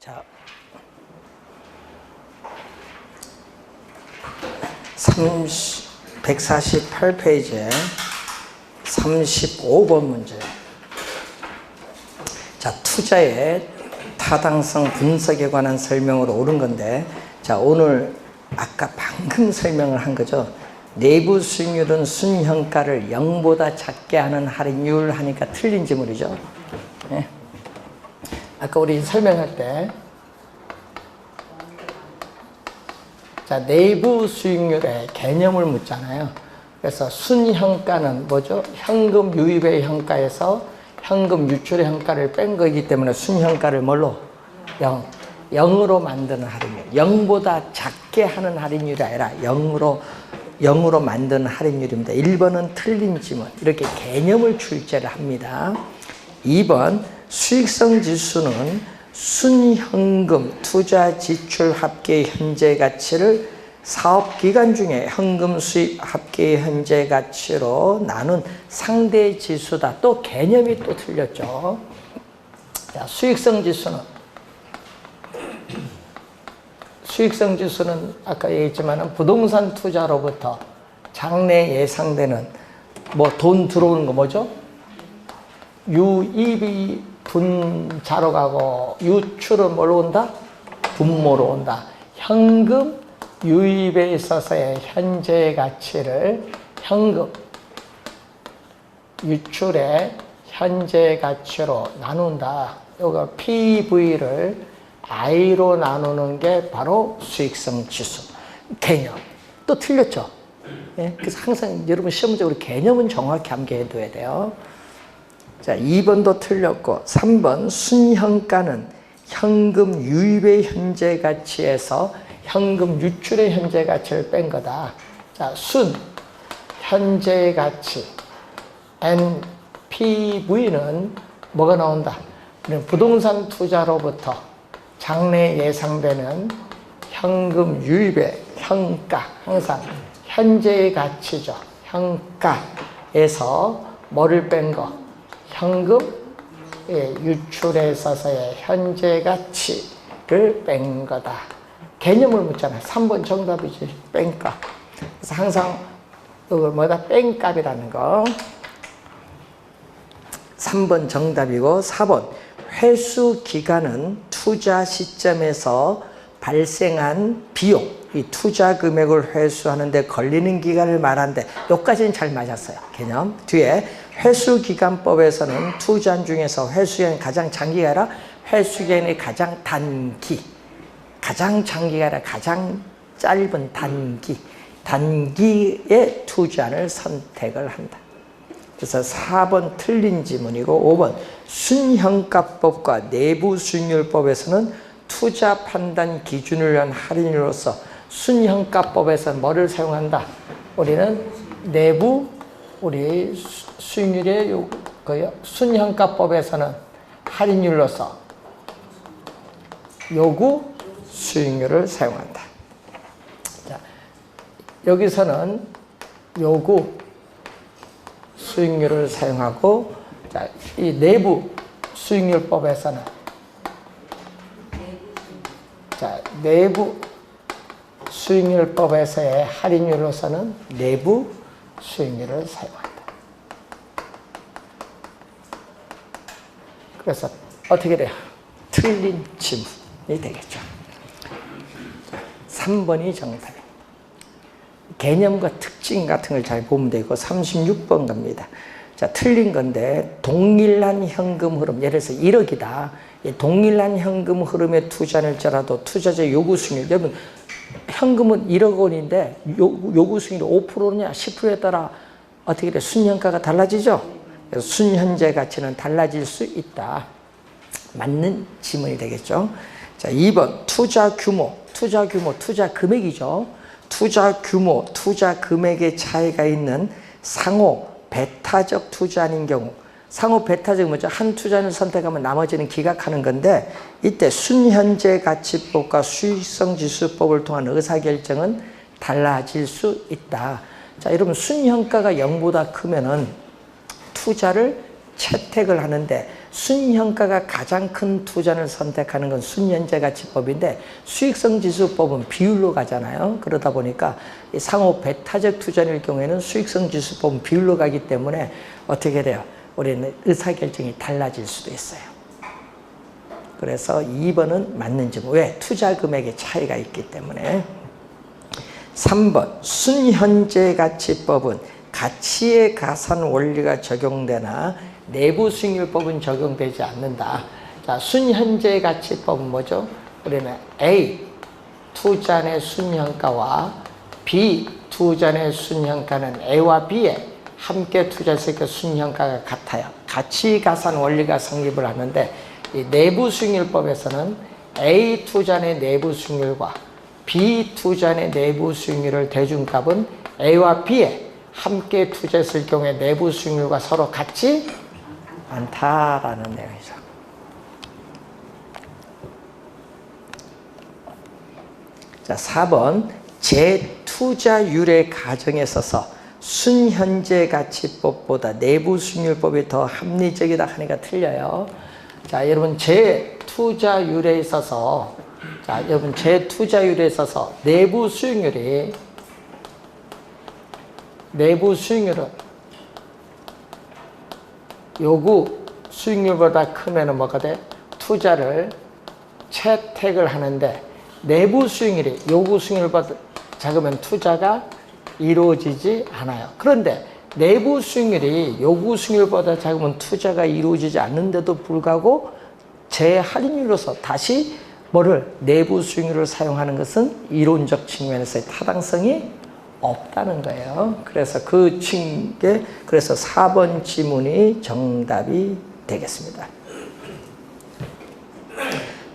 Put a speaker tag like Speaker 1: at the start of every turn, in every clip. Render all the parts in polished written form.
Speaker 1: 자, 148페이지에 35번 문제. 자, 투자의 타당성 분석에 관한 설명으로 옳은 건데, 자, 오늘 아까 방금 설명을 한 거죠. 내부 수익률은 순현가를 0보다 작게 하는 할인율 하니까 틀린 지물이죠. 네. 아까 우리 설명할 때, 자, 내부 수익률의 개념을 묻잖아요. 그래서 순현가는 뭐죠? 현금 유입의 현가에서 현금 유출의 현가를 뺀 거이기 때문에 순현가를 뭘로? 0으로 만드는 할인율. 0보다 작게 하는 할인율이 아니라 0으로 만드는 할인율입니다. 1번은 틀린 지문. 이렇게 개념을 출제를 합니다. 2번 수익성 지수는 순현금 투자 지출 합계 현재 가치를 사업 기간 중에 현금 수입 합계 현재 가치로 나눈 상대 지수다. 또 개념이 또 틀렸죠. 자, 수익성 지수는 아까 얘기했지만 부동산 투자로부터 장래 예상되는 뭐 돈 들어오는 거 뭐죠? 유입이 분자로 가고 유출은 뭘로 온다? 분모로 온다. 현금 유입에 있어서의 현재 가치를 현금 유출의 현재 가치로 나눈다. 이거 PV를 I로 나누는 게 바로 수익성 지수. 개념. 또 틀렸죠? 예? 그래서 항상 여러분 시험적으로 개념은 정확히 암기해둬야 돼요. 자, 2번도 틀렸고, 3번 순현가는 현금 유입의 현재 가치에서 현금 유출의 현재 가치를 뺀 거다. 자, 순, 현재 가치, NPV는 뭐가 나온다? 부동산 투자로부터 장래 예상되는 현금 유입의 현가, 항상 현재의 가치죠. 현가에서 뭐를 뺀 거? 현금 유출에 있어서의 현재 가치를 뺀 거다. 개념을 묻잖아요. 3번 정답이지. 뺀값. 그래서 항상 이걸 뭐다? 뺀값이라는 거. 3번 정답이고, 4번 회수 기간은 투자 시점에서 발생한 비용, 이 투자 금액을 회수하는데 걸리는 기간을 말하는데 여기까지는 잘 맞았어요. 개념. 뒤에 회수기간법에서는 투자 중에서 회수기간이 가장 장기가 아니라 회수기간이 가장 단기, 가장 장기가 아니라 가장 짧은 단기의 투자를 선택을 한다. 그래서 4번 틀린 지문이고, 5번 순현가법과 내부 수익률법에서는 투자 판단 기준을 위한 할인율로서 순현가법에서는 뭐를 사용한다? 우리는 내부 우리 수익률의 순현가법에서는 할인율로서 요구 수익률을 사용한다. 자, 여기서는 요구 수익률을 사용하고, 자, 이 내부 수익률법에서는 자, 내부 수익률법에서의 할인율로서는 내부 수익률을 사용한다. 그래서 어떻게 돼요? 틀린 지문이 되겠죠. 3번이 정답입니다. 개념과 특징 같은 걸 잘 보면 되고, 36번 갑니다. 자, 틀린 건데, 동일한 현금 흐름, 예를 들어서 1억이다. 동일한 현금 흐름에 투자할지라도 투자자 요구 수익률, 여러분 현금은 1억 원인데 요구 수익률 5%냐 10%에 따라 어떻게 돼? 순현가가 달라지죠? 그래서 순현재 가치는 달라질 수 있다. 맞는 지문이 되겠죠. 자, 2번 투자 규모, 투자 금액이죠. 투자 규모, 투자 금액의 차이가 있는 상호 배타적 투자인 경우, 상호 배타적은 뭐죠? 한 투자를 선택하면 나머지는 기각하는 건데, 이때 순현재 가치법과 수익성 지수법을 통한 의사결정은 달라질 수 있다. 자, 여러분 순현가가 0보다 크면은 투자를 채택을 하는데 순현가가 가장 큰 투자를 선택하는 건 순현재가치법인데 수익성지수법은 비율로 가잖아요. 그러다 보니까 상호 배타적 투자일 경우에는 수익성지수법은 비율로 가기 때문에 어떻게 돼요? 우리는 의사결정이 달라질 수도 있어요. 그래서 2번은 맞는지 왜? 투자 금액의 차이가 있기 때문에. 3번 순현재가치법은 가치의 가산 원리가 적용되나 내부 수익률법은 적용되지 않는다. 자, 순현재가치법은 뭐죠? 우리는 A 투자 내 순현가와 B 투자 내 순현가는 A와 B에 함께 투자했을 때 순현가가 같아요. 가치 가산 원리가 성립을 하는데 이 내부 수익률법에서는 A 투자 내 내부 수익률과 B 투자 내 내부 수익률을 대준값은 A와 B에 함께 투자했을 경우에 내부 수익률과 서로 같지 않다라는 내용이죠. 자, 4번 재투자율의 가정에 있어서 순현재가치법보다 내부 수익률법이 더 합리적이다 하니까 틀려요. 자, 여러분 재투자율에 있어서 내부 수익률은 요구 수익률보다 크면 뭐가 돼? 투자를 채택을 하는데 내부 수익률이 요구 수익률보다 작으면 투자가 이루어지지 않아요. 그런데 내부 수익률이 요구 수익률보다 작으면 투자가 이루어지지 않는데도 불구하고 재할인율로서 다시 뭐를 내부 수익률을 사용하는 것은 이론적 측면에서의 타당성이 없다는 거예요. 그래서 그래서 4번 지문이 정답이 되겠습니다.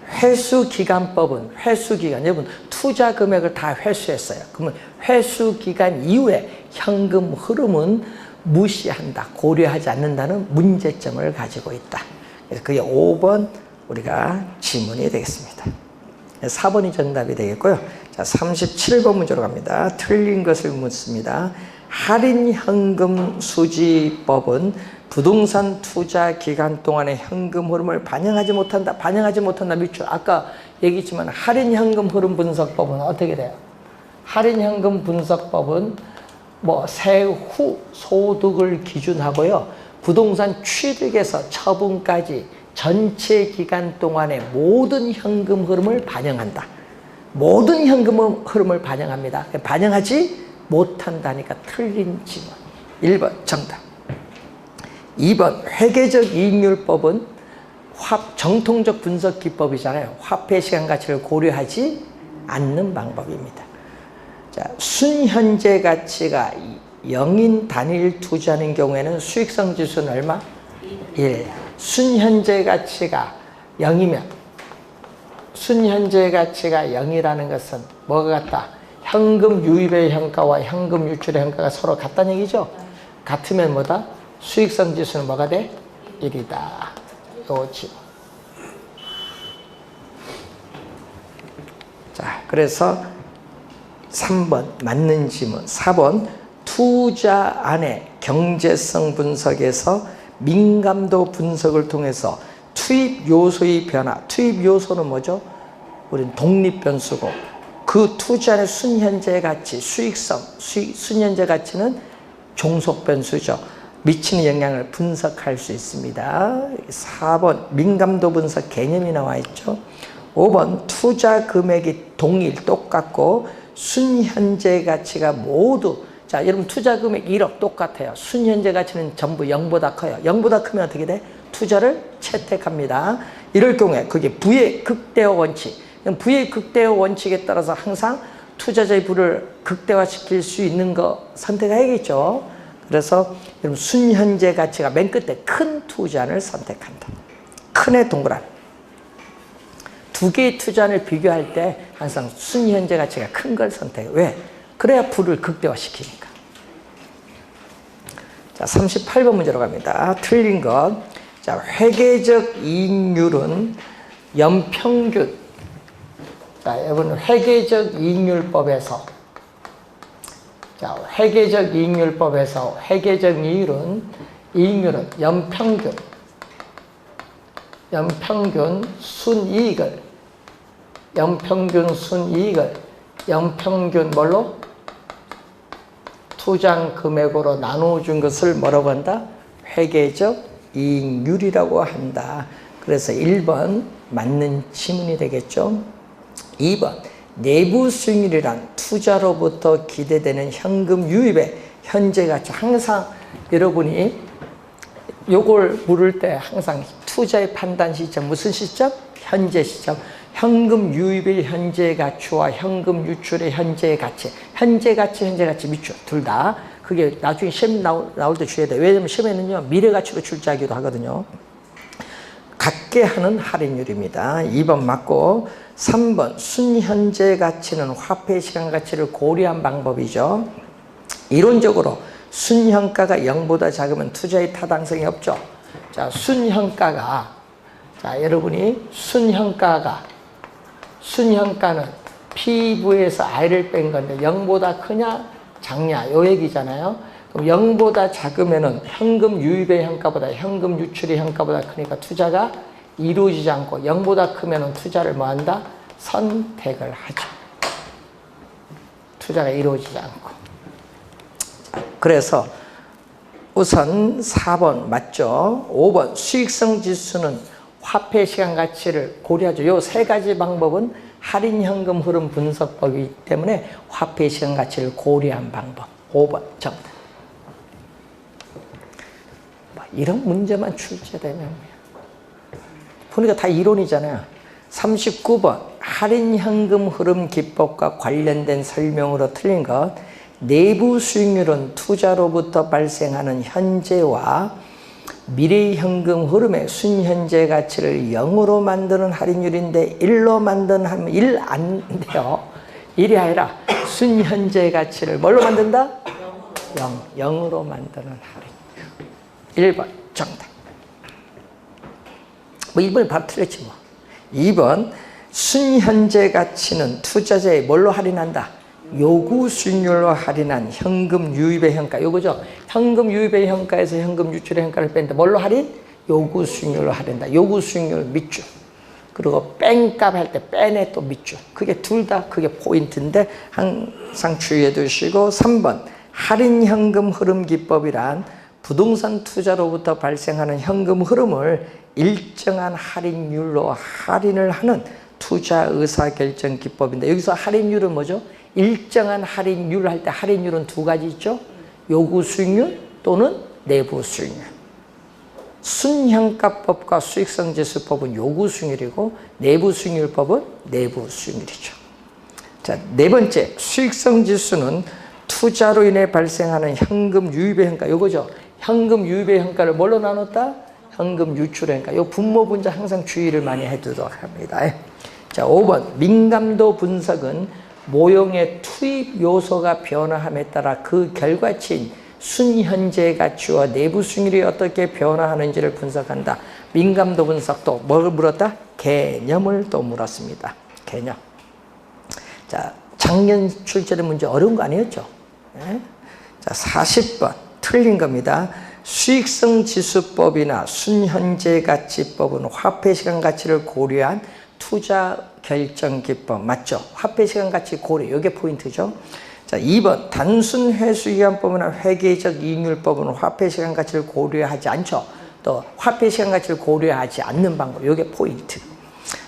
Speaker 1: 회수기간법은 회수기간, 여러분 투자 금액을 다 회수했어요. 그러면 회수기간 이후에 현금 흐름은 무시한다, 고려하지 않는다는 문제점을 가지고 있다. 그래서 그게 5번 우리가 지문이 되겠습니다. 4번이 정답이 되겠고요. 자, 37번 문제로 갑니다. 틀린 것을 묻습니다. 할인현금 수지법은 부동산 투자 기간 동안의 현금 흐름을 반영하지 못한다. 밑줄. 아까 얘기했지만 할인현금 흐름 분석법은 어떻게 돼요? 할인현금 분석법은 뭐 세후 소득을 기준하고요. 부동산 취득에서 처분까지 전체 기간 동안의 모든 현금 흐름을 반영한다. 모든 현금 흐름을 반영합니다. 반영하지 못한다니까 틀린 지문. 1번 정답. 2번 회계적 이익률법은 정통적 분석 기법이잖아요. 화폐 시간 가치를 고려하지 않는 방법입니다. 자, 순현재 가치가 0인 단일 투자하는 경우에는 수익성 지수는 얼마? 1. 순현재 가치가 0이면 순현재 가치가 0이라는 것은 뭐가 같다? 현금 유입의 현가와 현금 유출의 현가가 서로 같다는 얘기죠? 같으면 뭐다? 수익성 지수는 뭐가 돼? 1이다. 요지. 자, 그래서 3번 맞는 지문. 4번 투자 안에 경제성 분석에서 민감도 분석을 통해서 투입 요소의 변화. 투입 요소는 뭐죠? 우린 독립 변수고 그 투자 안의 순현재 가치, 수익성, 순현재 가치는 종속 변수죠. 미치는 영향을 분석할 수 있습니다. 4번 민감도 분석 개념이 나와 있죠. 5번 투자 금액이 똑같고 순현재 가치가 모두, 자, 여러분 투자 금액 1억 똑같아요. 순현재 가치는 전부 0보다 커요. 0보다 크면 어떻게 돼? 투자를 채택합니다. 이럴 경우에 그게 부의 극대화 원칙. 부의 극대화 원칙에 따라서 항상 투자자의 부를 극대화시킬 수 있는 거 선택해야겠죠. 그래서 여러분 순현재 가치가 맨 끝에 큰 투자를 선택한다. 큰에 동그란. 두 개의 투자를 비교할 때 항상 순현재 가치가 큰 걸 선택해. 왜? 그래야 부를 극대화시키니까. 자, 38번 문제로 갑니다. 틀린 것. 자, 회계적 이익률은 연평균. 자, 여러분 회계적 이익률법에서 회계적 이익률은 연평균 연평균 순이익을 연평균 뭘로? 투자 금액으로 나누어준 것을 뭐라고 한다? 회계적 이익률이라고 한다. 그래서 1번 맞는 지문이 되겠죠. 2번 내부 수익률이란 투자로부터 기대되는 현금 유입의 현재 가치. 항상 여러분이 요걸 물을 때 항상 투자의 판단 시점 무슨 시점? 현재 시점. 현금 유입의 현재 가치와 현금 유출의 현재 가치. 현재 가치 미출. 둘 다. 그게 나중에 시험 나올 때 주셔야 돼요. 왜냐면 시험에는요, 미래 가치로 출제하기도 하거든요. 같게 하는 할인율입니다. 2번 맞고, 3번 순현재 가치는 화폐 시간 가치를 고려한 방법이죠. 이론적으로 순현가가 0보다 작으면 투자의 타당성이 없죠. 자, 여러분이 순현가는 P부에서 I를 뺀 건데 0보다 크냐 작냐 요 얘기잖아요. 그럼 0보다 작으면은 현금 유입의 현가보다 현금 유출의 현가보다 크니까 투자가 이루어지지 않고 0보다 크면은 투자를 뭐 한다? 선택을 하죠. 투자가 이루어지지 않고. 그래서 우선 4번 맞죠? 5번 수익성 지수는 화폐 시간 가치를 고려하죠. 요 세 가지 방법은 할인 현금 흐름 분석법이기 때문에 화폐 시간 가치를 고려한 방법. 5번 정답. 이런 문제만 출제되면 보니까 다 이론이잖아요. 39번 할인 현금 흐름 기법과 관련된 설명으로 틀린 것. 내부 수익률은 투자로부터 발생하는 현재와 미래 현금 흐름의 순현재 가치를 0으로 만드는 할인율인데 1로 만드는 1 안 돼요. 1이 아니라 순현재 가치를 뭘로 만든다? 0으로 만드는 할인율. 1번 정답. 1번이 바로 틀렸지 뭐. 2번 순현재 가치는 투자자의 뭘로 할인한다? 요구 수익률로 할인한 현금 유입의 현가. 요거죠. 현금 유입의 현가에서 현금 유출의 현가를 뺀다. 뭘로 할인? 요구 수익률로 할인다. 요구 수익률 밑줄. 그리고 뺀값 할 때 뺀에 또 밑줄. 그게 둘 다 그게 포인트인데 항상 주의해 두시고. 3번 할인 현금 흐름 기법이란 부동산 투자로부터 발생하는 현금 흐름을 일정한 할인율로 할인을 하는 투자 의사결정 기법인데, 여기서 할인율은 뭐죠? 일정한 할인율 할 때 할인율은 두 가지 있죠. 요구 수익률 또는 내부 수익률. 순현가법과 수익성지수법은 요구 수익률이고 내부 수익률법은 내부 수익률이죠. 자, 네 번째 수익성지수는 투자로 인해 발생하는 현금 유입의 현가. 요거죠. 현금 유입의 현가를 뭘로 나눴다? 현금 유출의 현가. 요 분모 분자 항상 주의를 많이 해두도록 합니다. 자, 5번 민감도 분석은 모형의 투입 요소가 변화함에 따라 그 결과치인 순현재 가치와 내부 수익률이 어떻게 변화하는지를 분석한다. 민감도 분석도 뭘 물었다? 개념을 또 물었습니다. 개념. 자, 작년 출제된 문제 어려운 거 아니었죠? 네? 자, 40번 틀린 겁니다. 수익성 지수법이나 순현재 가치법은 화폐 시간 가치를 고려한 투자 결정 기법 맞죠? 화폐 시간 가치 고려, 이게 포인트죠. 자, 2번 단순 회수 기간법이나 회계적 이익률법은 화폐 시간 가치를 고려하지 않죠. 또 화폐 시간 가치를 고려하지 않는 방법, 이게 포인트.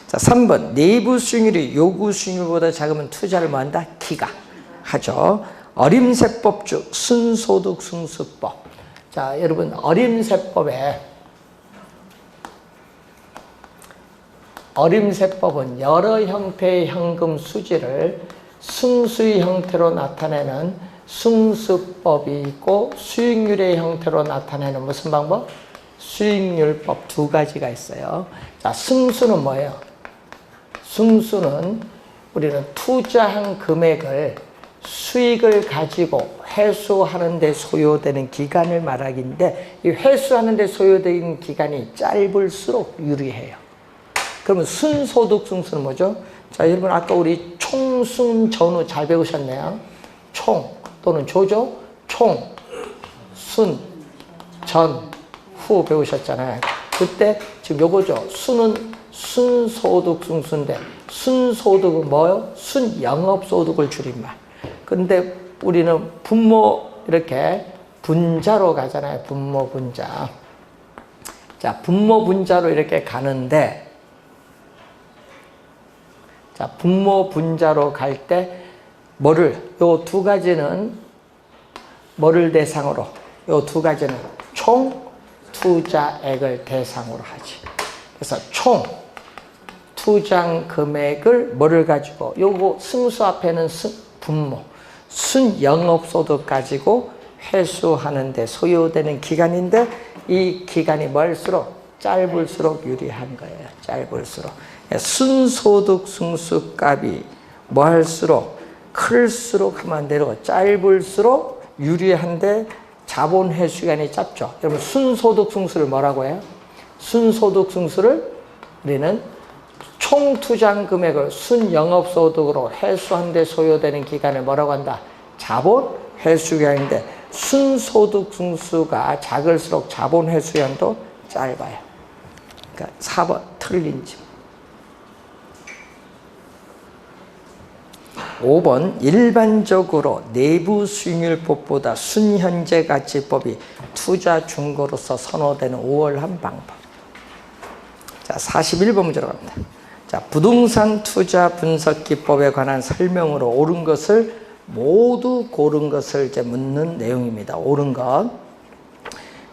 Speaker 1: 자, 3번 내부 수익률이 요구 수익률보다 작으면 투자를 뭐 한다? 기각하죠. 어림세법 중 순소득 승수법. 자, 여러분 어림세법은 여러 형태의 현금 수지를 승수의 형태로 나타내는 승수법이 있고 수익률의 형태로 나타내는 무슨 방법? 수익률법 두 가지가 있어요. 자, 승수는 뭐예요? 승수는 우리는 투자한 금액을 수익을 가지고 회수하는 데 소요되는 기간을 말하기인데, 이 회수하는 데 소요되는 기간이 짧을수록 유리해요. 그러면 순소득 승수는 뭐죠? 자, 여러분 아까 우리 총, 순, 전후 잘 배우셨네요. 총 또는 조조, 총, 순, 전, 후 배우셨잖아요. 그때 지금 요거죠. 순은 순소득 승수인데 순소득은 뭐요? 순영업소득을 줄임말. 근데 우리는 분모 이렇게 분자로 가잖아요. 분모 분자. 자, 분모 분자로 이렇게 가는데, 자, 분모 분자로 갈 때 요 두 가지는 뭐를 대상으로? 요 두 가지는 총 투자액을 대상으로 하지. 그래서 총 투자 금액을 뭐를 가지고, 요거 승수 앞에는 분모, 순영업소득 가지고 회수하는데 소요되는 기간인데, 이 기간이 멀수록 짧을수록 유리한 거예요. 짧을수록. 순소득 승수값이 뭐 할수록 클수록 하면 안 되고 짧을수록 유리한데 자본 회수 기간이 짧죠. 여러분 순소득 승수를 뭐라고 해요? 순소득 승수를 우리는 총 투자 금액을 순영업소득으로 회수하는데 소요되는 기간을 뭐라고 한다? 자본 회수 기간인데 순소득 승수가 작을수록 자본 회수 기간도 짧아요. 그러니까 4번 틀린 집. 5번 일반적으로 내부 수익률법보다 순현재 가치법이 투자 중고로서 선호되는 우월한 방법. 자, 41번 문제로 갑니다. 자, 부동산 투자 분석 기법에 관한 설명으로 옳은 것을 모두 고른 것을 이제 묻는 내용입니다. 옳은 것.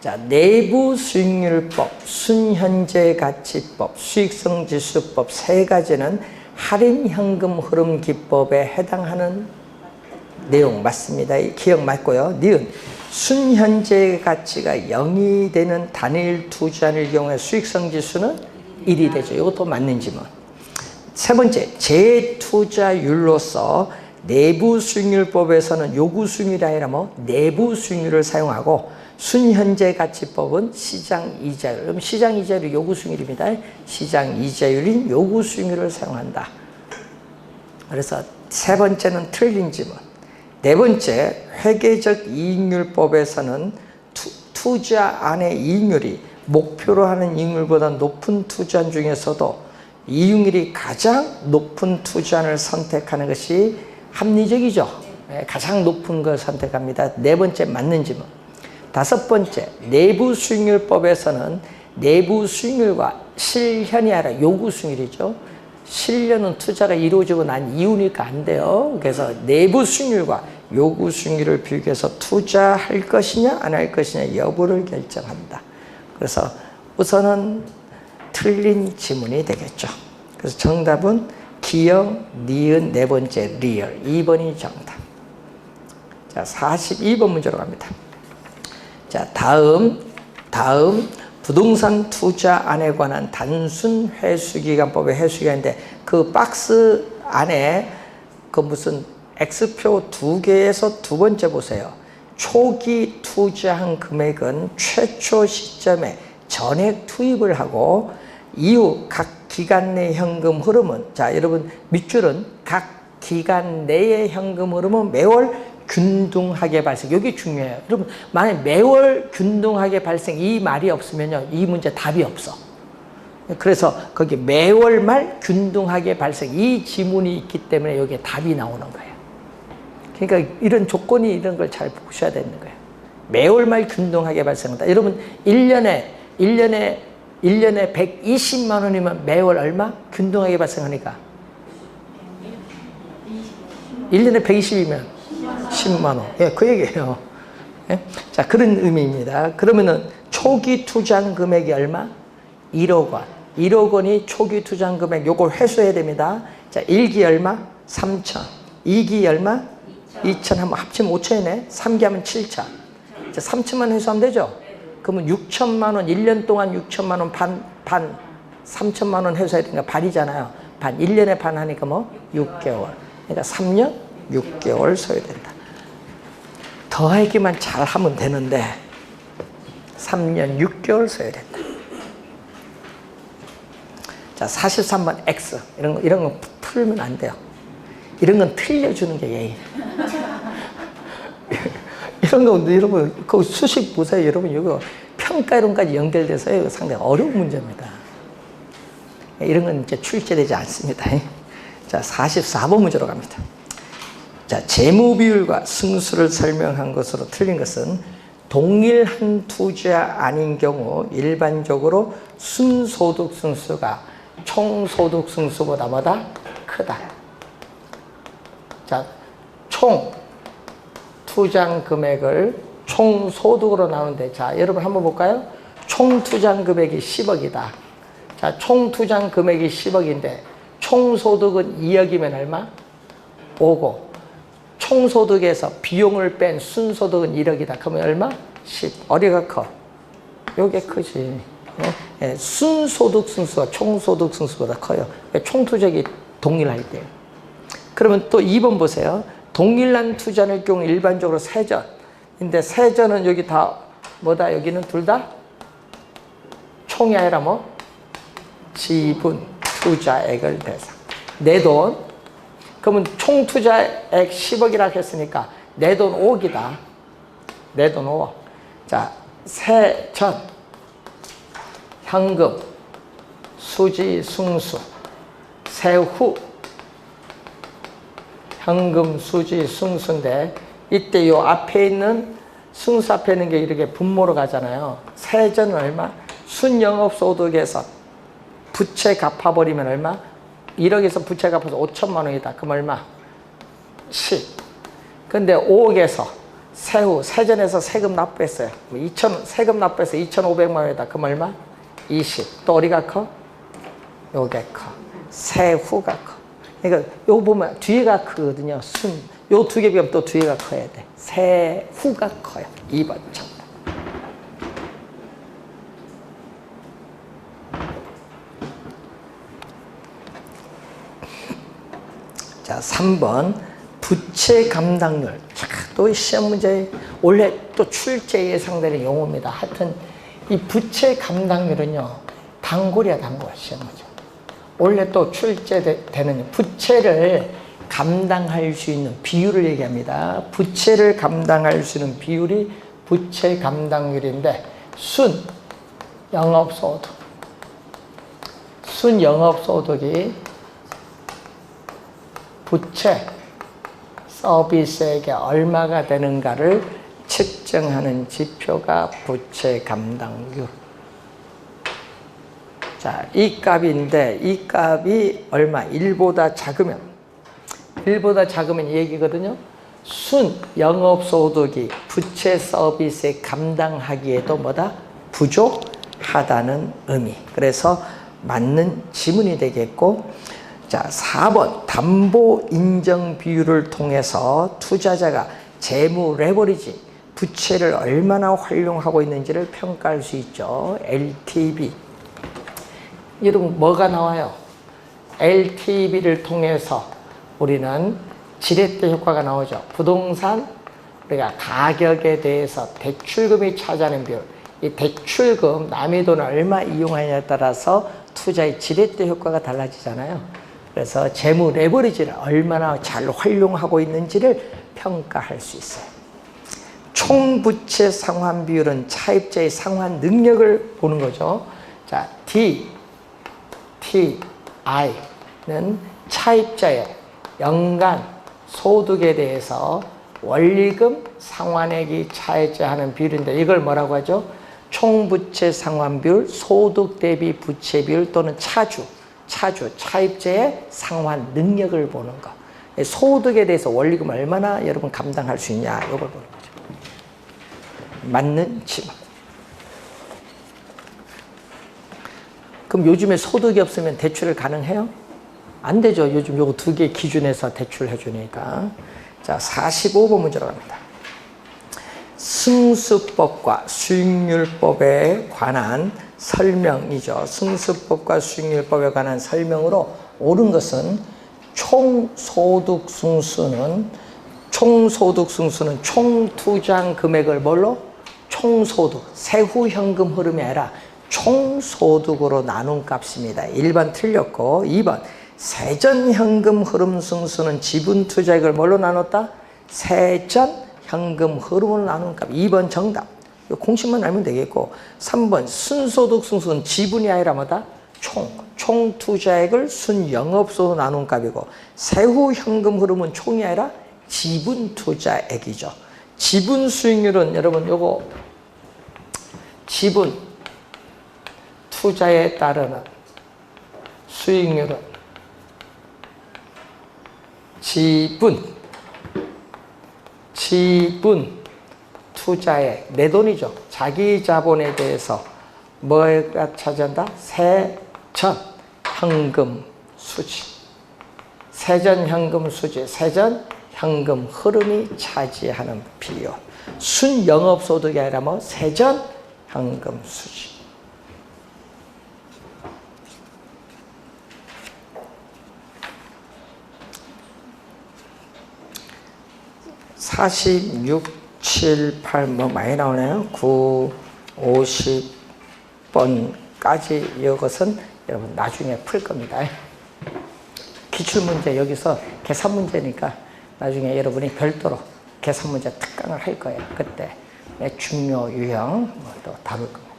Speaker 1: 자, 내부 수익률법, 순현재 가치법, 수익성 지수법 세 가지는 할인 현금 흐름 기법에 해당하는 내용 맞습니다. 기억 맞고요. 니은 순현재 가치가 0이 되는 단일 투자일 경우에 수익성 지수는 1이 되죠. 이것도 맞는지 뭐. 세 번째, 재투자율로서 내부 수익률법에서는 요구 수익률이 아니라 내부 수익률을 사용하고 순현재 가치법은 시장 이자율. 그럼 시장 이자율이 요구 수익률입니다. 시장 이자율인 요구 수익률을 사용한다. 그래서 세 번째는 틀린 지문. 네 번째, 회계적 이익률법에서는 투자 안의 이익률이 목표로 하는 이익률보다 높은 투자안 중에서도 이익률이 가장 높은 투자안을 선택하는 것이 합리적이죠. 가장 높은 걸 선택합니다. 네 번째 맞는 지문. 다섯 번째, 내부 수익률법에서는 내부 수익률과 실현이 아니라 요구 수익률이죠. 실현은 투자가 이루어지고 난 이후니까 안 돼요. 그래서 내부 수익률과 요구 수익률을 비교해서 투자할 것이냐 안 할 것이냐 여부를 결정한다. 그래서 우선은 틀린 지문이 되겠죠. 그래서 정답은 기역, 니은, 네 번째 리얼 2번이 정답. 자, 42번 문제로 갑니다. 자, 다음 부동산 투자안에 관한 단순 회수기간법의 회수기간인데 그 박스 안에 그 무슨 X표 두 개에서 두 번째 보세요. 초기 투자한 금액은 최초 시점에 전액 투입을 하고 이후 각 기간 내 현금 흐름은, 자 여러분 밑줄은 각 기간 내의 현금 흐름은 매월 균등하게 발생. 여기 중요해요. 여러분 만약 매월 균등하게 발생 이 말이 없으면요 이 문제 답이 없어. 그래서 거기 매월 말 균등하게 발생 이 지문이 있기 때문에 여기에 답이 나오는 거예요. 그러니까 이런 조건이 이런 걸 잘 보셔야 되는 거예요. 매월 말 균등하게 발생한다. 여러분 1년에 120만 원이면 매월 얼마? 균등하게 발생하니까 1년에 120이면 10만 원. 예, 그 얘기예요. 예? 자, 그런 의미입니다. 그러면은 초기 투자한 금액이 얼마? 1억 원. 1억 원이 초기 투자한 금액, 요걸 회수해야 됩니다. 자, 1기 얼마? 3천. 2기 얼마? 2천 하면 합치면 5천이네. 3기 하면 7천. 자, 3천만 회수하면 되죠? 그러면 6천만 원, 1년 동안 6천만 원 반, 3천만 원 회수해야 되니까 반이잖아요. 반, 1년에 반 하니까 6개월. 그러니까 3년, 6개월 소요된다. 더하기만 잘 하면 되는데 3년 6개월 소요된다. 자, 43번 X. 이런 거 풀면 안 돼요. 이런 건 틀려주는 게 예의. 이런 거 여러분 그 수식 보세요. 여러분 이거 평가 이론까지 연결돼서 상당히 어려운 문제입니다. 이런 건 이제 출제되지 않습니다. 자, 44번 문제로 갑니다. 자, 재무 비율과 승수를 설명한 것으로 틀린 것은 동일한 투자 아닌 경우 일반적으로 순소득 승수가 총소득 승수보다 뭐다? 크다. 자, 총 투자 금액을 총소득으로 나누는데, 자, 여러분 한번 볼까요? 총 투자 금액이 10억이다. 자, 총 투자 금액이 10억인데 총소득은 2억이면 얼마? 5고, 총소득에서 비용을 뺀 순소득은 1억이다. 그러면 얼마? 10. 어디가 커? 요게 크지. 예, 순소득 승수가 총소득 승수보다 커요. 총투적이 동일할 때요. 그러면 또 2번 보세요. 동일한 투자일 경우 일반적으로 세전인데, 세전은 여기 다 뭐다? 여기는 둘 다 총이 아니라 뭐? 지분 투자액을 대상. 내 돈. 그러면 총 투자액 10억이라고 했으니까 내 돈 5억이다. 내 돈 5억. 자, 세전, 현금, 수지, 승수, 세후, 현금, 수지, 승수인데, 이때 요 앞에 있는 승수 앞에 있는 게 이렇게 분모로 가잖아요. 세전은 얼마? 순영업소득에서 부채 갚아버리면 얼마? 1억에서 부채 갚아서 5천만 원이다. 그럼 얼마? 10. 근데 5억에서 세후, 세전에서 세금 납부했어요. 2천, 세금 납부해서 2,500만 원이다. 그럼 얼마? 20. 또 어디가 커? 요게 커. 세후가 커. 그러니까 요거 보면 뒤에가 크거든요. 순. 요 두 개 비하면 또 뒤에가 커야 돼. 세후가 커요. 2번 정답. 자, 3번 부채 감당률. 자, 또 시험 문제 원래 또 출제 예상되는 용어입니다. 하여튼 이 부채 감당률은요, 단골이야, 단골. 시험 문제. 원래 또 출제되는 부채를 감당할 수 있는 비율을 얘기합니다. 부채를 감당할 수 있는 비율이 부채 감당률인데, 순 영업소득, 순 영업소득이 부채 서비스액이 얼마가 되는가를 측정하는 지표가 부채 감당률. 자, 이 값인데 이 값이 얼마? 1보다 작으면, 1보다 작으면 이 얘기거든요. 순 영업소득이 부채 서비스에 감당하기에도 뭐다? 부족하다는 의미. 그래서 맞는 지문이 되겠고, 자, 4번 담보 인정 비율을 통해서 투자자가 재무 레버리지, 부채를 얼마나 활용하고 있는지를 평가할 수 있죠. LTV. 여러분 뭐가 나와요? LTV를 통해서 우리는 지렛대 효과가 나오죠. 부동산 우리가 가격에 대해서 대출금이 차지하는 비율, 이 대출금 남의 돈을 얼마 이용하냐에 따라서 투자의 지렛대 효과가 달라지잖아요. 그래서 재무 레버리지를 얼마나 잘 활용하고 있는지를 평가할 수 있어요. 총부채 상환 비율은 차입자의 상환 능력을 보는 거죠. 자, DTI는 차입자의 연간 소득에 대해서 원리금 상환액이 차지하는 비율인데, 이걸 뭐라고 하죠? 총부채 상환 비율, 소득 대비 부채 비율 또는 차주, 차입자의 상환 능력을 보는 거. 소득에 대해서 원리금 얼마나 여러분 감당할 수 있냐, 이걸 보는 거죠. 맞는 지문. 그럼 요즘에 소득이 없으면 대출을 가능해요? 안 되죠. 요즘 요거 두 개 기준에서 대출해 주니까. 자, 45번 문제로 갑니다. 승수법과 수익률법에 관한 설명이죠. 승수법과 수익률법에 관한 설명으로 옳은 것은 총소득 승수는 총투자 금액을 뭘로? 총소득, 세후 현금 흐름이 아니라 총소득으로 나눈 값입니다. 1번 틀렸고, 2번 세전 현금 흐름 승수는 지분 투자액을 뭘로 나눴다? 세전 현금 흐름으로 나눈 값. 2번 정답. 이 공식만 알면 되겠고 3번 순소득 승수는 지분이 아니라 뭐다? 총 투자액을 순영업소득 나눈 값이고 세후 현금 흐름은 총이 아니라 지분 투자액이죠. 지분 수익률은 여러분 요거 지분 투자에 따르는 수익률은 지분 투자액 내 돈이죠. 자기 자본에 대해서 뭐가 차지한다? 세전 현금 수지 세전 현금 흐름이 차지하는 비율. 순영업소득이 아니라 뭐 세전 현금 수지. (46, 7, 8) 뭐 많이 나오네요. 9, 50번까지 이것은 여러분 나중에 풀 겁니다. 기출문제 여기서 계산 문제니까 나중에 여러분이 별도로 계산 문제 특강을 할 거예요. 그때 중요 유형 또 다룰 겁니다.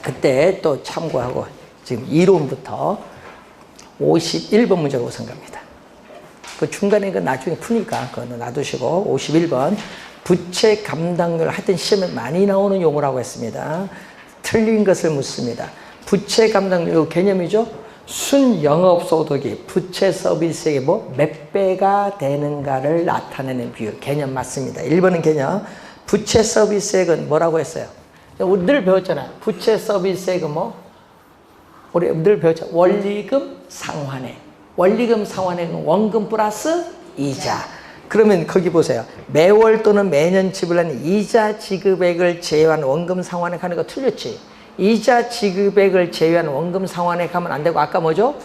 Speaker 1: 그때 또 참고하고 지금 이론부터 51번 문제가 우선 갑니다. 그 중간에 그 나중에 푸니까 그거는 놔두시고 51번 부채 감당률 하여튼 시험에 많이 나오는 용어라고 했습니다. 틀린 것을 묻습니다. 부채 감당률 개념이죠. 순영업소득이 부채 서비스액의 몇 배가 되는가를 나타내는 비율. 개념 맞습니다. 1번은 개념. 부채 서비스액은 뭐라고 했어요? 우리 늘 배웠잖아요. 부채 서비스액은 우리 늘 배웠죠. 원리금 상환액. 원리금 상환액은 원금 플러스 이자. 그러면 거기 보세요. 매월 또는 매년 지불하는 이자 지급액을 제외한 원금 상환액 하는 거 틀렸지. 이자 지급액을 제외한 원금 상환액 하면 안 되고 아까 뭐죠?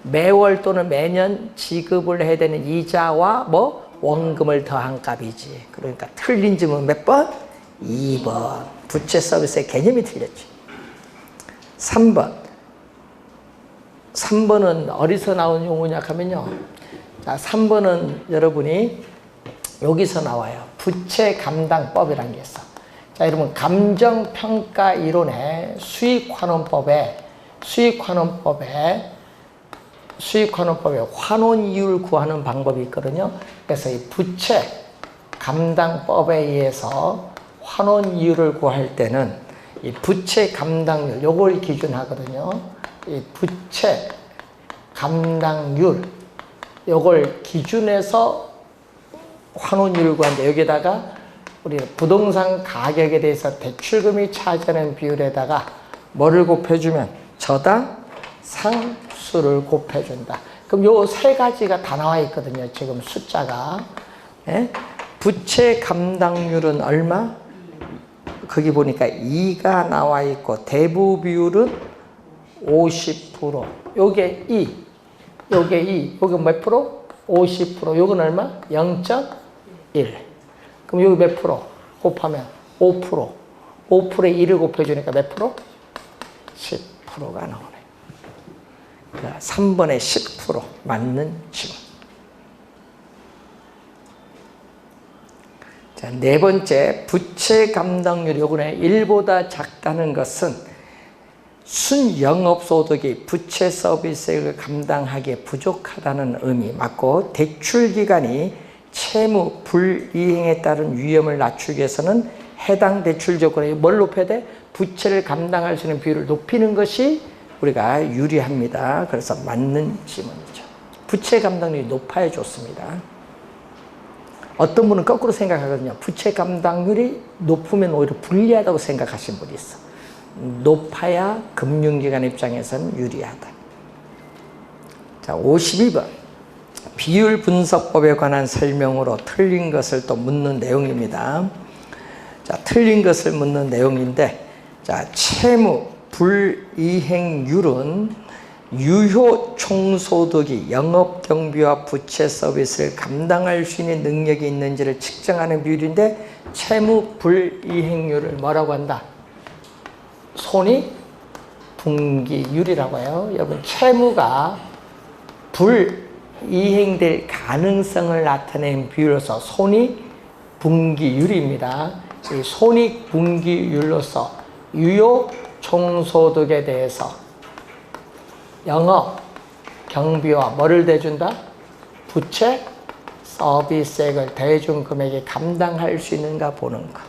Speaker 1: 매월 또는 매년 지급을 해야 되는 이자와 원금을 더한 값이지. 그러니까 틀린 질문 몇 번? 2번. 부채 서비스의 개념이 틀렸지. 3번은 어디서 나온 용어냐 하면요. 자, 3번은 여러분이 여기서 나와요. 부채 감당법이라는 게 있어. 자, 여러분 감정평가 이론의 수익환원법에 환원이율 구하는 방법이 있거든요. 그래서 이 부채 감당법에 의해서 환원이율을 구할 때는 이 부채 감당률 요걸 기준하거든요. 이 부채 감당률 요걸 기준해서 환원이율을 구하는데 여기다가 우리는 부동산 가격에 대해서 대출금이 차지하는 비율에다가 뭐를 곱해주면 저당 상수를 곱해준다. 그럼 요 세 가지가 다 나와 있거든요. 지금 숫자가. 예? 부채 감당률은 얼마? 거기 보니까 2가 나와 있고 대부 비율은 50%. 요게 2. 요게 2. 요게 몇 프로? 50%. 요건 얼마? 0.1. 그럼 여기 몇 프로? 곱하면 5%. 5%에 1을 곱해주니까 몇 프로? 10%가 나오네. 그러니까 3번에 10% 맞는 질문. 자, 네 번째, 부채 감당률이 요번에 1보다 작다는 것은 순영업소득이 부채 서비스액을 감당하기에 부족하다는 의미 맞고, 대출 기간이 채무 불이행에 따른 위험을 낮추기 위해서는 해당 대출 조건에 뭘 높여야 돼? 부채를 감당할 수 있는 비율을 높이는 것이 우리가 유리합니다. 그래서 맞는 질문이죠. 부채 감당률이 높아야 좋습니다. 어떤 분은 거꾸로 생각하거든요. 부채 감당률이 높으면 오히려 불리하다고 생각하시는 분이 있어. 높아야 금융기관 입장에서는 유리하다. 자, 52번. 비율 분석법에 관한 설명으로 틀린 것을 또 묻는 내용입니다. 자, 틀린 것을 묻는 내용인데, 자, 채무 불이행률은 유효 총소득이 영업경비와 부채 서비스를 감당할 수 있는 능력이 있는지를 측정하는 비율인데, 채무 불이행률을 뭐라고 한다? 손익분기율이라고 해요. 여러분, 채무가 불이행될 가능성을 나타내는 비율로서 손익분기율 분기율입니다. 이 손익분기율로서 유효 총소득에 대해서 영업 경비와 뭐를 대준다? 부채 서비스액을 대준 금액이 감당할 수 있는가 보는 거.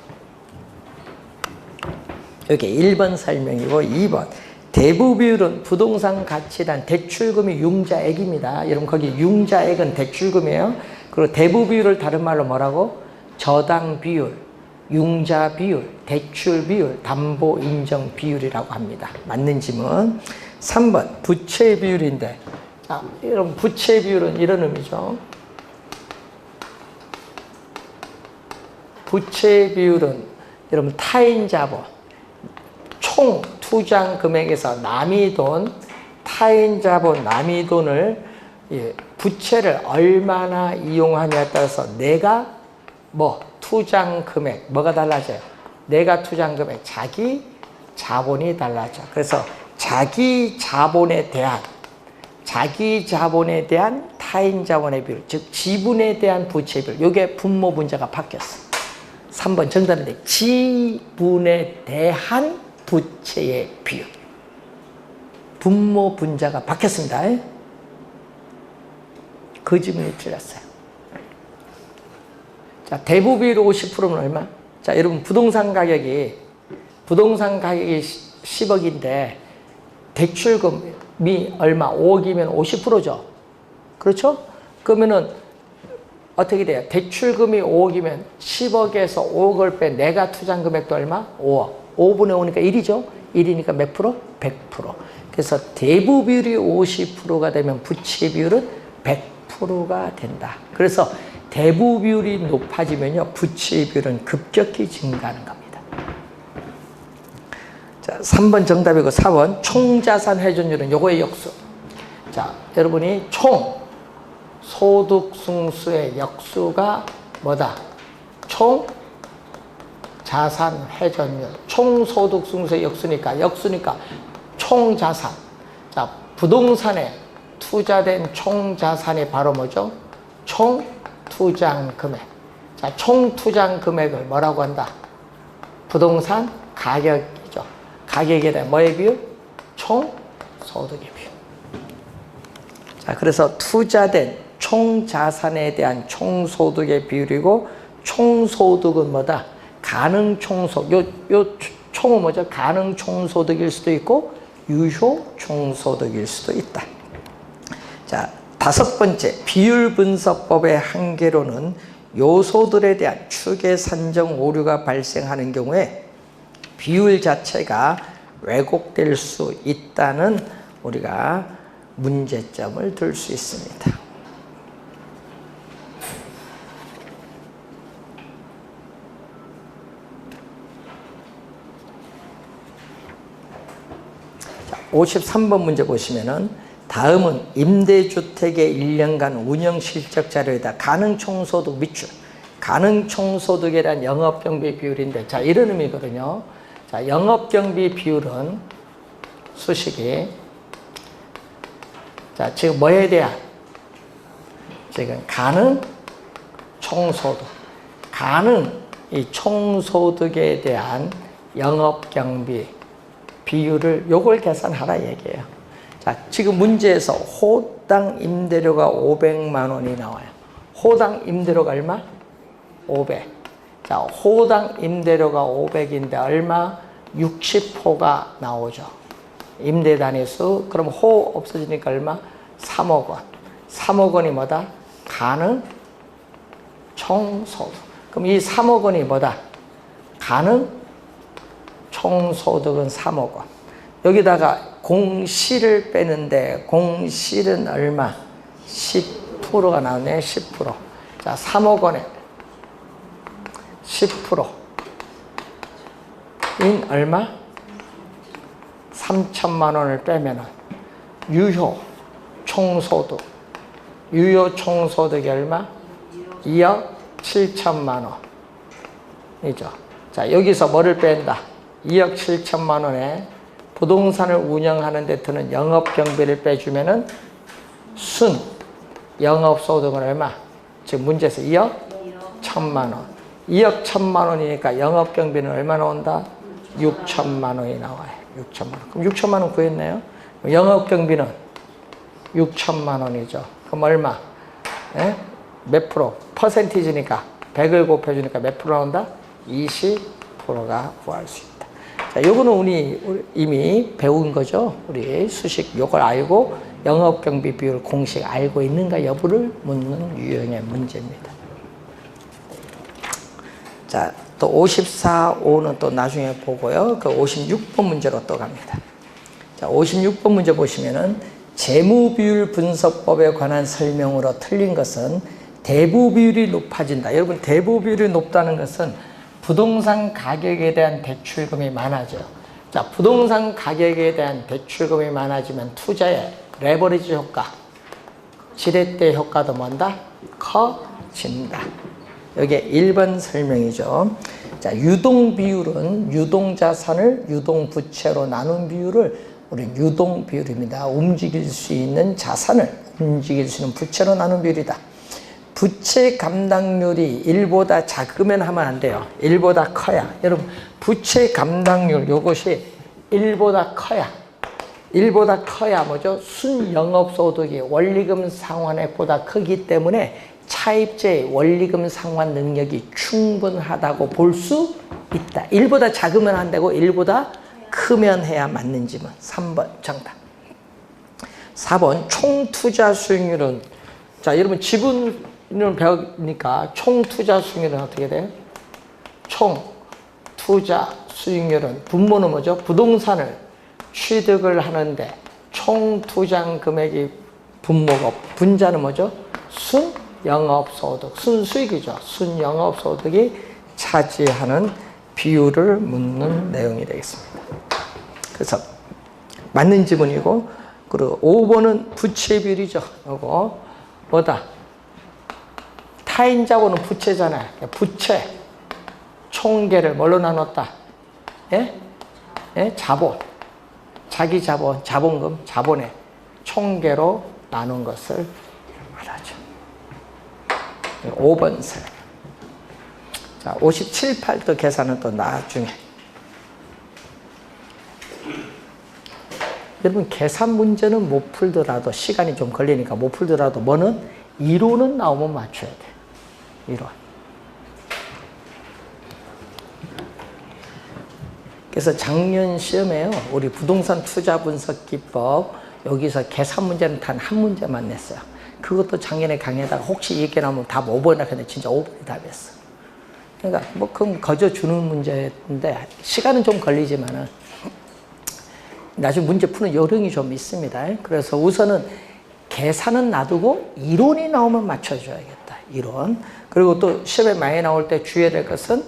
Speaker 1: 이게 1번 설명이고 2번 대부 비율은 부동산 가치란 대출금이 융자액입니다. 여러분 거기 융자액은 대출금이에요. 그리고 대부 비율을 다른 말로 뭐라고? 저당 비율, 융자 비율, 대출 비율, 담보 인정 비율이라고 합니다. 맞는 지문. 3번 부채 비율인데, 자, 여러분 부채 비율은 이런 의미죠. 부채 비율은 여러분 타인 자본, 총 투자 금액에서 남의 돈, 타인 자본, 남의 돈을 부채를 얼마나 이용하냐에 따라서 내가 투자 금액 뭐가 달라져요? 내가 투자 금액 자기 자본이 달라져. 그래서 자기 자본에 대한 타인 자본의 비율, 즉 지분에 대한 부채 비율. 이게 분모 분자가 바뀌었어. 3번 정답인데 지분에 대한 부채의 비율. 분모 분자가 바뀌었습니다. 그 지문이 틀렸어요. 자, 대부 비율 50%면 얼마? 자, 여러분 부동산 가격이 10억인데 대출금이 얼마? 5억이면 50%죠. 그렇죠? 그러면은 어떻게 돼요? 대출금이 5억이면 10억에서 5억을 빼 내가 투자한 금액도 얼마? 5억. 5분의 5니까 1이죠? 1이니까 몇 프로? 100%. 그래서 대부 비율이 50%가 되면 부채 비율은 100%가 된다. 그래서 대부 비율이 높아지면요, 부채 비율은 급격히 증가하는 겁니다. 자, 3번 정답이고 4번 총자산 회전율은 요거의 역수. 자, 여러분이 총 소득 승수의 역수가 뭐다? 총 자산 회전율. 총 소득 승수의 역수니까 총 자산. 자, 부동산에 투자된 총 자산이 바로 뭐죠? 총 투자 금액. 자, 총 투자 금액을 뭐라고 한다? 부동산 가격이죠. 가격에 대한 뭐의 비율? 총 소득의 비율. 자, 그래서 투자된 총 자산에 대한 총 소득의 비율이고, 총 소득은 뭐다? 가능 총소득. 요 총은 뭐죠? 가능 총소득일 수도 있고 유효 총소득일 수도 있다. 자, 5번째 비율 분석법의 한계로는 요소들에 대한 추계 산정 오류가 발생하는 경우에 비율 자체가 왜곡될 수 있다는 우리가 문제점을 들 수 있습니다. 자, 53번 문제 보시면은 다음은 임대주택의 1년간 운영실적 자료에다 가능총소득 밑줄, 가능총소득에 대한 영업경비 비율인데, 자, 이런 의미거든요. 자, 영업경비 비율은 수식이, 자, 지금 뭐에 대한? 지금 가능총소득, 이 총소득에 대한 영업경비 비율을 요걸 계산하라 얘기예요. 자, 지금 문제에서 호당 임대료가 500만 원이 나와요. 호당 임대료가 얼마? 500. 자, 호당 임대료가 500인데 얼마? 60호가 나오죠. 임대 단위수. 그럼 호 없어지니까 얼마? 3억 원. 3억 원이 뭐다? 가능 총소득. 그럼 이 3억 원이 뭐다? 가능 총소득은 3억 원. 여기다가 공실을 빼는데 공실은 얼마? 10%가 나오네. 10%. 자, 3억 원에 10%인 얼마? 3천만 원을 빼면은 유효 총소득. 유효 총소득이 얼마? 2억 7천만 원이죠. 자, 여기서 뭐를 뺀다? 2억 7천만 원에 부동산을 운영하는 데 드는 영업경비를 빼주면은 순 영업소득은 얼마? 지금 문제에서 2억 1천만 원. 2억 1천만 원이니까 영업경비는 얼마 나온다? 6천만 원이 나와요. 6천만 원. 그럼 6천만 원 구했네요. 영업경비는 6천만 원이죠. 그럼 얼마? 예? 몇 프로? 퍼센티지니까 100을 곱해주니까 몇 프로 나온다? 20%가 구할 수 있다. 자, 요거는 우리 이미 배운 거죠. 우리 수식 요걸 알고 영업경비 비율 공식 알고 있는가 여부를 묻는 유형의 문제입니다. 자, 또 54, 5는 또 나중에 보고요. 그 56번 문제로 또 갑니다. 자, 56번 문제 보시면은 재무비율 분석법에 관한 설명으로 틀린 것은 대부비율이 높아진다. 여러분, 대부비율이 높다는 것은 부동산 가격에 대한 대출금이 많아져요. 자, 부동산 가격에 대한 대출금이 많아지면 투자의 레버리지 효과, 지렛대 효과도 뭔다? 커진다. 여기에 1번 설명이죠. 자, 유동비율은 유동자산을 유동부채로 나눈 비율을 우리는 유동비율입니다. 움직일 수 있는 자산을 움직일 수 있는 부채로 나눈 비율이다. 부채 감당률이 1보다 작으면 하면 안 돼요. 1보다 커야. 여러분, 부채 감당률 요것이 1보다 커야 뭐죠? 순영업소득이 원리금 상환액보다 크기 때문에 차입자의 원리금 상환 능력이 충분하다고 볼 수 있다. 1보다 작으면 안 되고 1보다 크면 해야 맞는지만 3번 정답. 4번 총투자 수익률은, 자, 여러분 지분을 배우니까 총투자 수익률은 어떻게 돼요? 총투자 수익률은 분모는 뭐죠? 부동산을 취득을 하는데 총투자 금액이 분모고 분자는 뭐죠? 순영업소득, 순수익이죠. 순영업소득이 차지하는 비율을 묻는 내용이 되겠습니다. 그래서 맞는 지문이고, 그리고 5번은 부채 비율이죠. 이거 뭐다? 타인자본은 부채잖아요. 부채 총계를 뭘로 나눴다? 예? 예? 자본, 자기 자본, 자본금, 자본의 총계로 나눈 것을 말하죠. 5번 설. 자, 57, 8도 계산은 또 나중에. 여러분, 계산 문제는 못 풀더라도, 시간이 좀 걸리니까 못 풀더라도 뭐는 이론은 나오면 맞춰야 돼. 이론. 그래서 작년 시험에요, 우리 부동산 투자 분석 기법 여기서 계산 문제는 단 한 문제만 냈어요. 그것도 작년에 강의에다가 혹시 이렇게 나오면 답 5번이라 했는데 진짜 5번이 답이었어. 그러니까 뭐 그럼 거저 주는 문제인데 시간은 좀 걸리지만은 나중에 문제 푸는 요령이 좀 있습니다. 그래서 우선은 계산은 놔두고 이론이 나오면 맞춰줘야겠다. 이론. 그리고 또 시험에 많이 나올 때 주의해야 될 것은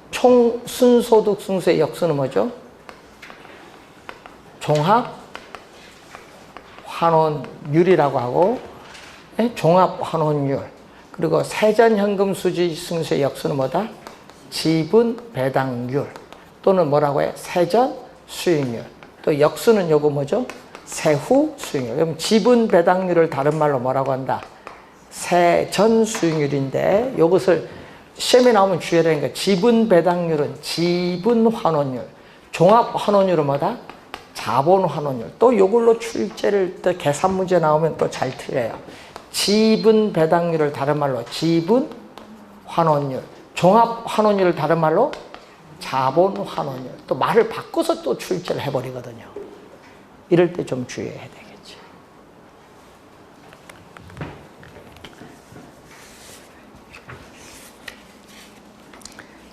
Speaker 1: 총 순소득 승수의 역수는 뭐죠? 종합 환원율이라고 하고, 네? 종합 환원율. 그리고 세전현금 수지 승수의 역수는 뭐다? 지분 배당률 또는 뭐라고 해? 세전 수익률. 또 역수는 요거 뭐죠? 세후 수익률. 그럼 지분 배당률을 다른 말로 뭐라고 한다? 세전 수익률인데, 요것을 시험에 나오면 주의해야 되는 게, 지분 배당률은 지분 환원율, 종합 환원율은 뭐다? 자본 환원율. 또 요걸로 출제를 또 계산 문제 나오면 또 잘 틀려요. 지분 배당률을 다른 말로 지분 환원율, 종합 환원율을 다른 말로 자본 환원율. 또 말을 바꿔서 또 출제를 해버리거든요. 이럴 때 좀 주의해야 되겠지.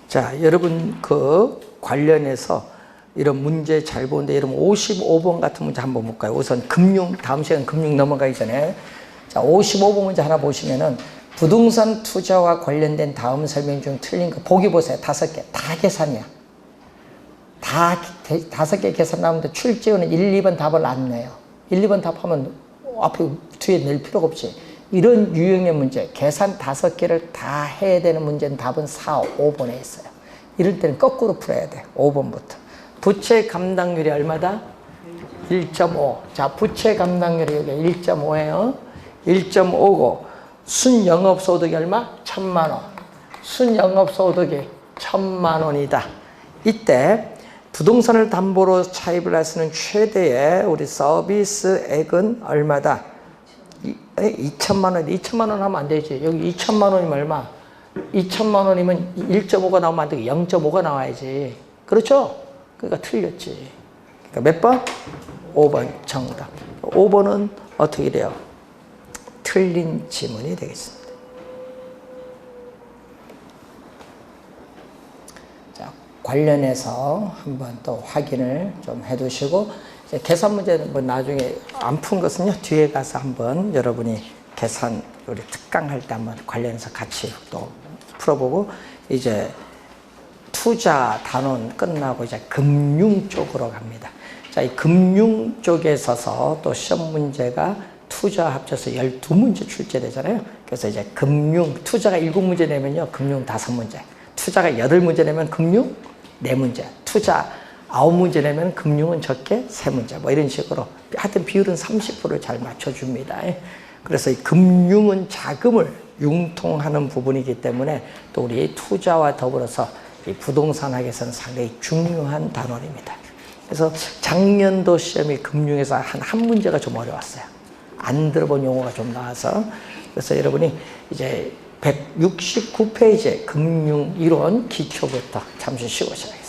Speaker 1: 자, 여러분 그 관련해서 이런 문제 잘 보는데, 여러분 55번 같은 문제 한번 볼까요? 우선 금융, 다음 시간 금융 넘어가기 전에, 자, 55번 문제 하나 보시면은 부동산 투자와 관련된 다음 설명 중 틀린 거 보기 보세요. 5개 다 계산이야. 다 5개 계산 나오는데 출제원은 1, 2번 답을 안 내요. 1, 2번 답하면 앞에 뒤에 낼 필요가 없지. 이런 유형의 문제, 계산 5개를 다 해야 되는 문제는 답은 4, 5번에 있어요. 이럴 때는 거꾸로 풀어야 돼. 5번부터. 부채 감당률이 얼마다? 1.5. 자, 부채 감당률이 여기 1.5예요. 1.5고 순영업소득이 얼마? 1,000만 원. 순영업소득이 1,000만 원이다. 이때 부동산을 담보로 차입을 할 수 있는 최대의 우리 서비스액은 얼마다? 2천만 원. 2천만 원 하면 안 되지. 여기 2천만 원이면 얼마? 2천만 원이면 1.5가 나오면 안 되고 0.5가 나와야지. 그렇죠? 그러니까 틀렸지. 그러니까 몇 번? 5번 정답. 5번은 어떻게 돼요? 틀린 지문이 되겠습니다. 자, 관련해서 한번 또 확인을 좀 해두시고, 이제 계산 문제는 뭐 나중에 안 푼 것은요, 뒤에 가서 한번 여러분이 계산, 우리 특강할 때 한번 관련해서 같이 또 풀어보고, 이제 투자 단원 끝나고 이제 금융 쪽으로 갑니다. 자, 이 금융 쪽에 있어서 또 시험 문제가 투자 합쳐서 12문제 출제되잖아요. 그래서 이제 금융, 투자가 7문제 내면요, 금융 5문제. 투자가 8문제 내면 금융 4문제. 투자 9문제 내면 금융은 적게 3문제. 뭐 이런 식으로. 하여튼 비율은 30%를 잘 맞춰줍니다. 그래서 이 금융은 자금을 융통하는 부분이기 때문에 또 우리 투자와 더불어서 이 부동산학에서는 상당히 중요한 단원입니다. 그래서 작년도 시험이 금융에서 한 문제가 좀 어려웠어요. 안 들어본 용어가 좀 나와서. 그래서 여러분이 이제 169페이지 금융 이론 기초부터 잠시 쉬고 시작하겠습니다.